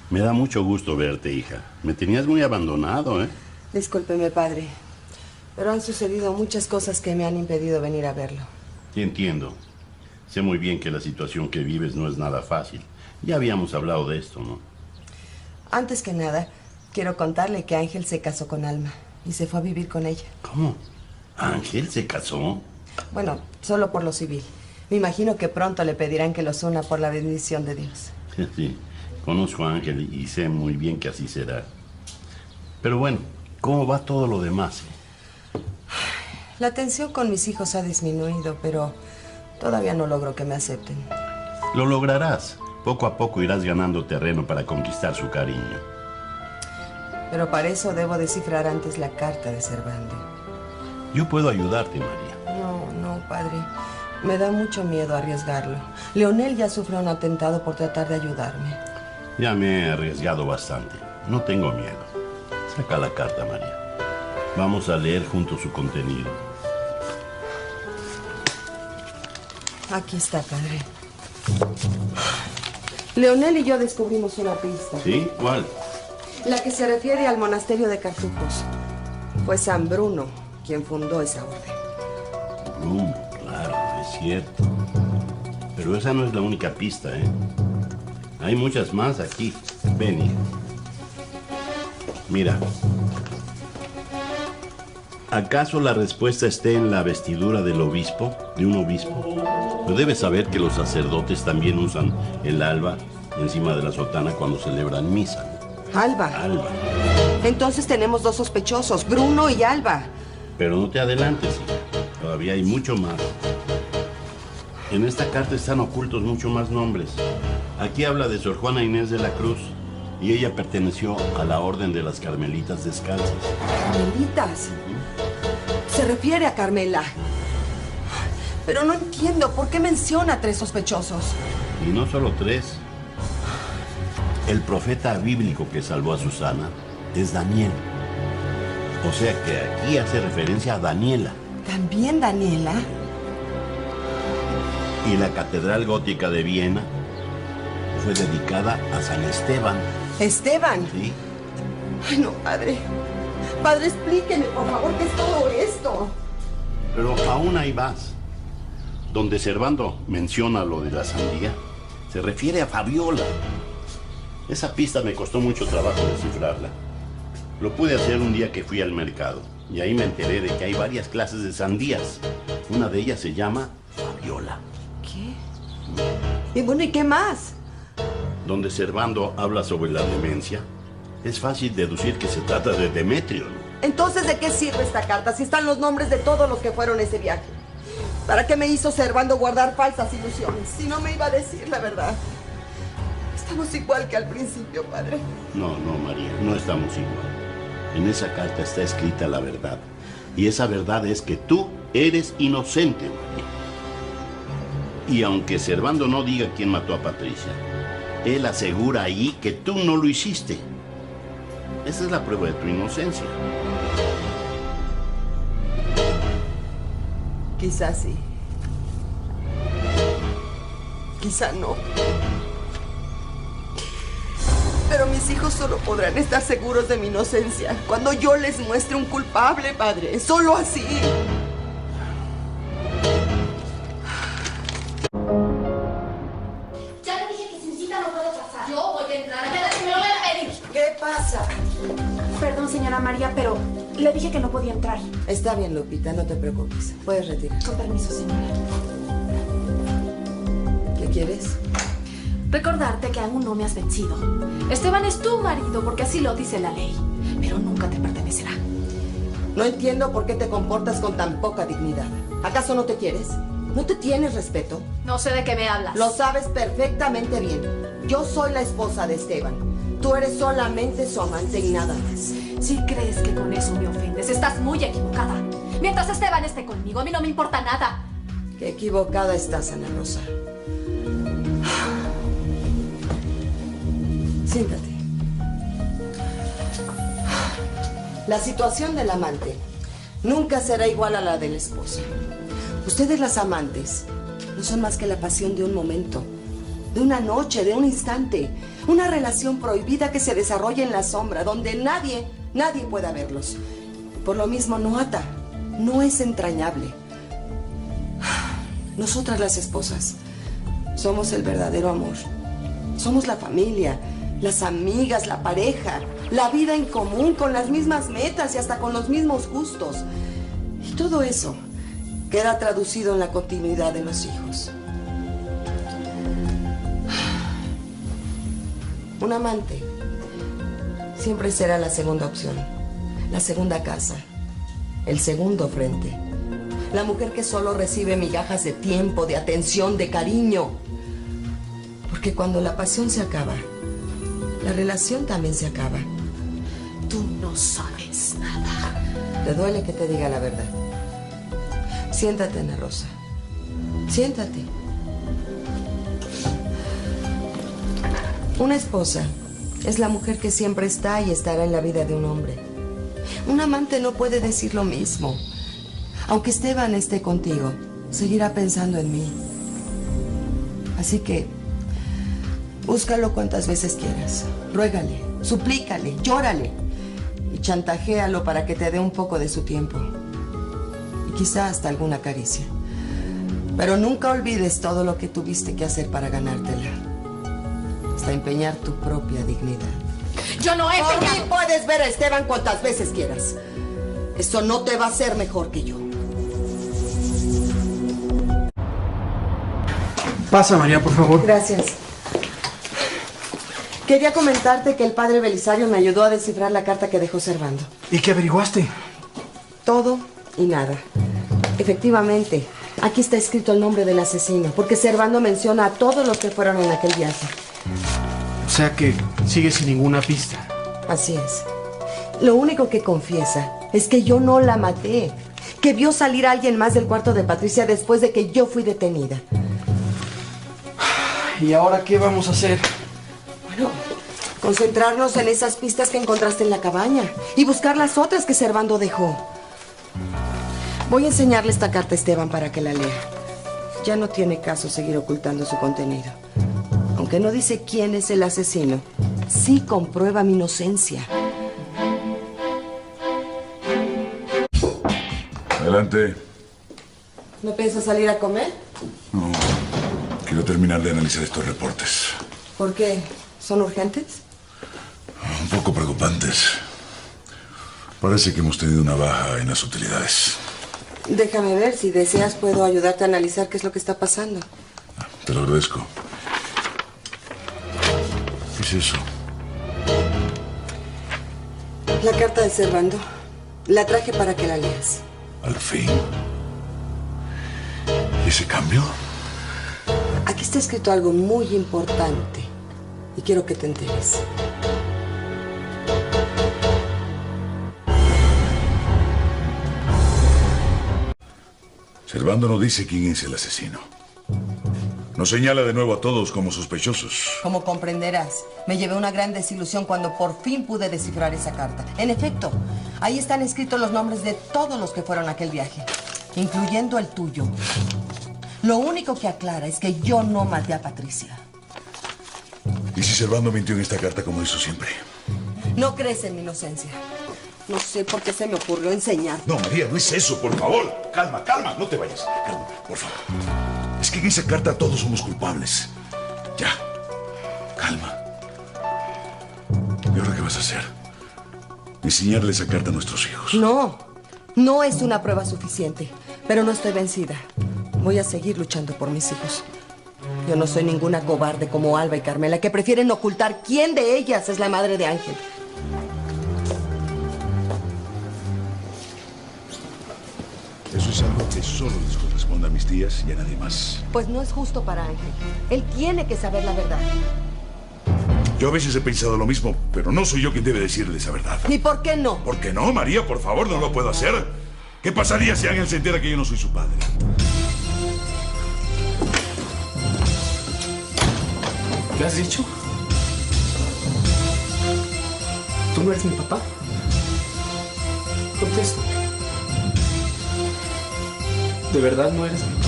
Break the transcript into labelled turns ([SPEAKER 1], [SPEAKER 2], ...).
[SPEAKER 1] Me da mucho gusto verte, hija. Me tenías muy abandonado, ¿eh?
[SPEAKER 2] Discúlpeme, padre, pero han sucedido muchas cosas que me han impedido venir a verlo.
[SPEAKER 1] Te entiendo. Sé muy bien que la situación que vives no es nada fácil. Ya habíamos hablado de esto, ¿no?
[SPEAKER 2] Antes que nada, quiero contarle que Ángel se casó con Alma y se fue a vivir con ella.
[SPEAKER 1] ¿Cómo? ¿Ángel se casó?
[SPEAKER 2] Bueno, solo por lo civil. Me imagino que pronto le pedirán que los una por la bendición de Dios.
[SPEAKER 1] Sí, conozco a Ángel y sé muy bien que así será. Pero bueno, ¿cómo va todo lo demás?
[SPEAKER 2] La tensión con mis hijos ha disminuido, pero todavía no logro que me acepten.
[SPEAKER 1] Lo lograrás. Poco a poco irás ganando terreno para conquistar su cariño.
[SPEAKER 2] Pero para eso debo descifrar antes la carta de Servando.
[SPEAKER 1] Yo puedo ayudarte, María.
[SPEAKER 2] No, padre. Me da mucho miedo arriesgarlo. Leonel ya sufrió un atentado por tratar de ayudarme.
[SPEAKER 1] Ya me he arriesgado bastante. No tengo miedo. Saca la carta, María. Vamos a leer juntos su contenido.
[SPEAKER 2] Aquí está, padre. Leonel y yo descubrimos una pista.
[SPEAKER 1] ¿Sí? ¿Cuál?
[SPEAKER 2] La que se refiere al monasterio de Cartujos. Fue San Bruno quien fundó esa orden.
[SPEAKER 1] Bruno, claro, es cierto. Pero esa no es la única pista, ¿eh? Hay muchas más aquí. Ven, hija. Mira. ¿Acaso la respuesta esté en la vestidura del obispo, de un obispo? Pero debes saber que los sacerdotes también usan el alba encima de la sotana cuando celebran misa.
[SPEAKER 2] Alba.
[SPEAKER 1] Alba.
[SPEAKER 2] Entonces tenemos dos sospechosos, Bruno y Alba.
[SPEAKER 1] Pero no te adelantes, hija. Todavía hay mucho más. En esta carta están ocultos mucho más nombres. Aquí habla de Sor Juana Inés de la Cruz y ella perteneció a la Orden de las Carmelitas Descalzas.
[SPEAKER 2] ¿Carmelitas? Se refiere a Carmela. Pero no entiendo por qué menciona 3 sospechosos.
[SPEAKER 1] Y no solo 3. El profeta bíblico que salvó a Susana es Daniel. O sea que aquí hace referencia a Daniela.
[SPEAKER 2] ¿También Daniela?
[SPEAKER 1] Y la Catedral Gótica de Viena fue dedicada a San Esteban.
[SPEAKER 2] ¿Esteban?
[SPEAKER 1] Sí.
[SPEAKER 2] Ay, no, padre. Padre, explíqueme, por favor, qué es todo esto.
[SPEAKER 1] Pero aún hay más. Donde Servando menciona lo de la sandía, se refiere a Fabiola. Esa pista me costó mucho trabajo descifrarla. Lo pude hacer un día que fui al mercado y ahí me enteré de que hay varias clases de sandías. Una de ellas se llama Fabiola.
[SPEAKER 2] ¿Qué? Y bueno, ¿y qué más?
[SPEAKER 1] Donde Servando habla sobre la demencia, es fácil deducir que se trata de Demetrio, ¿no?
[SPEAKER 2] Entonces, ¿de qué sirve esta carta si están los nombres de todos los que fueron ese viaje? ¿Para qué me hizo Servando guardar falsas ilusiones si no me iba a decir la verdad? Estamos igual que al principio, padre.
[SPEAKER 1] No, María, no estamos igual. En esa carta está escrita la verdad. Y esa verdad es que tú eres inocente, María. Y aunque Servando no diga quién mató a Patricia, él asegura ahí que tú no lo hiciste. Esa es la prueba de tu inocencia.
[SPEAKER 2] Quizás sí. Quizá no. Pero mis hijos solo podrán estar seguros de mi inocencia cuando yo les muestre un culpable, padre. Solo así.
[SPEAKER 3] Ya le dije que sin cita no puede pasar. Yo voy a entrar. Me lo voy a pedir.
[SPEAKER 2] ¿Qué pasa?
[SPEAKER 3] Perdón, señora María, pero le dije que no podía entrar.
[SPEAKER 2] Está bien, Lupita, no te preocupes. Puedes retirar.
[SPEAKER 3] Con permiso, señora.
[SPEAKER 2] ¿Qué quieres?
[SPEAKER 3] Recordarte que aún no me has vencido. Esteban es tu marido porque así lo dice la ley, pero nunca te pertenecerá.
[SPEAKER 2] No entiendo por qué te comportas con tan poca dignidad. ¿Acaso no te quieres? ¿No te tienes respeto?
[SPEAKER 3] No sé de qué me hablas.
[SPEAKER 2] Lo sabes perfectamente bien. Yo soy la esposa de Esteban. Tú eres solamente su amante y nada más.
[SPEAKER 3] Si crees que con eso me ofendes, estás muy equivocada. Mientras Esteban esté conmigo, a mí no me importa nada.
[SPEAKER 2] Qué equivocada estás, Ana Rosa. Siéntate. La situación del amante nunca será igual a la de la esposa. Ustedes, las amantes, no son más que la pasión de un momento, de una noche, de un instante. Una relación prohibida que se desarrolla en la sombra, donde nadie pueda verlos. Por lo mismo no ata, no es entrañable. Nosotras las esposas somos el verdadero amor. Somos la familia, las amigas, la pareja, la vida en común, con las mismas metas y hasta con los mismos gustos. Y todo eso queda traducido en la continuidad de los hijos. Un amante siempre será la segunda opción, la segunda casa, el segundo frente. La mujer que solo recibe migajas de tiempo, de atención, de cariño. Porque cuando la pasión se acaba, la relación también se acaba.
[SPEAKER 3] Tú no sabes nada.
[SPEAKER 2] ¿Te duele que te diga la verdad? Siéntate, Ana Rosa. Siéntate. Una esposa es la mujer que siempre está y estará en la vida de un hombre. Un amante no puede decir lo mismo. Aunque Esteban esté contigo, seguirá pensando en mí. Así que, búscalo cuantas veces quieras. Ruégale, suplícale, llórale. Y chantajéalo para que te dé un poco de su tiempo. Y quizá hasta alguna caricia. Pero nunca olvides todo lo que tuviste que hacer para ganártela. Hasta empeñar tu propia dignidad.
[SPEAKER 3] Yo no he
[SPEAKER 2] Por mí
[SPEAKER 3] empeñado.
[SPEAKER 2] puedes ver a Esteban cuantas veces quieras. Eso no te va a hacer mejor que yo.
[SPEAKER 4] Pasa, María, por favor.
[SPEAKER 2] Gracias. Quería comentarte que el padre Belisario me ayudó a descifrar la carta que dejó Servando.
[SPEAKER 4] ¿Y qué averiguaste?
[SPEAKER 2] Todo y nada. Efectivamente, aquí está escrito el nombre del asesino, porque Servando menciona a todos los que fueron en aquel viaje.
[SPEAKER 4] O sea que sigue sin ninguna pista.
[SPEAKER 2] Así es. Lo único que confiesa es que yo no la maté, que vio salir a alguien más del cuarto de Patricia después de que yo fui detenida.
[SPEAKER 4] ¿Y ahora qué vamos a hacer?
[SPEAKER 2] Bueno, concentrarnos en esas pistas que encontraste en la cabaña y buscar las otras que Servando dejó. Voy a enseñarle esta carta a Esteban para que la lea. Ya no tiene caso seguir ocultando su contenido. Aunque no dice quién es el asesino, sí comprueba mi inocencia.
[SPEAKER 5] Adelante.
[SPEAKER 2] ¿No piensas salir a comer?
[SPEAKER 5] No, quiero terminar de analizar estos reportes.
[SPEAKER 2] ¿Por qué? ¿Son urgentes?
[SPEAKER 5] Un poco preocupantes. Parece que hemos tenido una baja en las utilidades.
[SPEAKER 2] Déjame ver, si deseas puedo ayudarte a analizar qué es lo que está pasando.
[SPEAKER 5] Te lo agradezco. ¿Qué es eso?
[SPEAKER 2] La carta de Servando. La traje para que la leas.
[SPEAKER 5] Al fin. ¿Y ese cambio?
[SPEAKER 2] Aquí está escrito algo muy importante y quiero que te enteres.
[SPEAKER 5] Servando no dice quién es el asesino. Nos señala de nuevo a todos como sospechosos.
[SPEAKER 2] Como comprenderás, me llevé una gran desilusión cuando por fin pude descifrar esa carta. En efecto, ahí están escritos los nombres de todos los que fueron a aquel viaje, incluyendo el tuyo. Lo único que aclara es que yo no maté a Patricia.
[SPEAKER 5] ¿Y si Servando mintió en esta carta como hizo siempre?
[SPEAKER 2] No crees en mi inocencia. No sé por qué se me ocurrió enseñar.
[SPEAKER 5] No, María, no es eso, por favor. Calma, calma, no te vayas. Calma, por favor. Es que en esa carta todos somos culpables. Ya, calma. ¿Y ahora qué vas a hacer? Enseñarle esa carta a nuestros hijos.
[SPEAKER 2] No, no es una prueba suficiente, pero no estoy vencida. Voy a seguir luchando por mis hijos. Yo no soy ninguna cobarde como Alba y Carmela, que prefieren ocultar quién de ellas es la madre de Ángel.
[SPEAKER 5] Eso es algo que solo les corresponde a mis tías y a nadie más.
[SPEAKER 2] Pues no es justo para Ángel. Él tiene que saber la verdad.
[SPEAKER 5] Yo a veces he pensado lo mismo, pero no soy yo quien debe decirle esa verdad.
[SPEAKER 2] ¿Y por qué no?
[SPEAKER 5] ¿Por qué no, María? Por favor, no lo puedo hacer. ¿Qué pasaría si Ángel se entera que yo no soy su padre?
[SPEAKER 4] ¿Qué has dicho? ¿Tú no eres mi papá? Contesta. ¿De verdad no eres mi papá?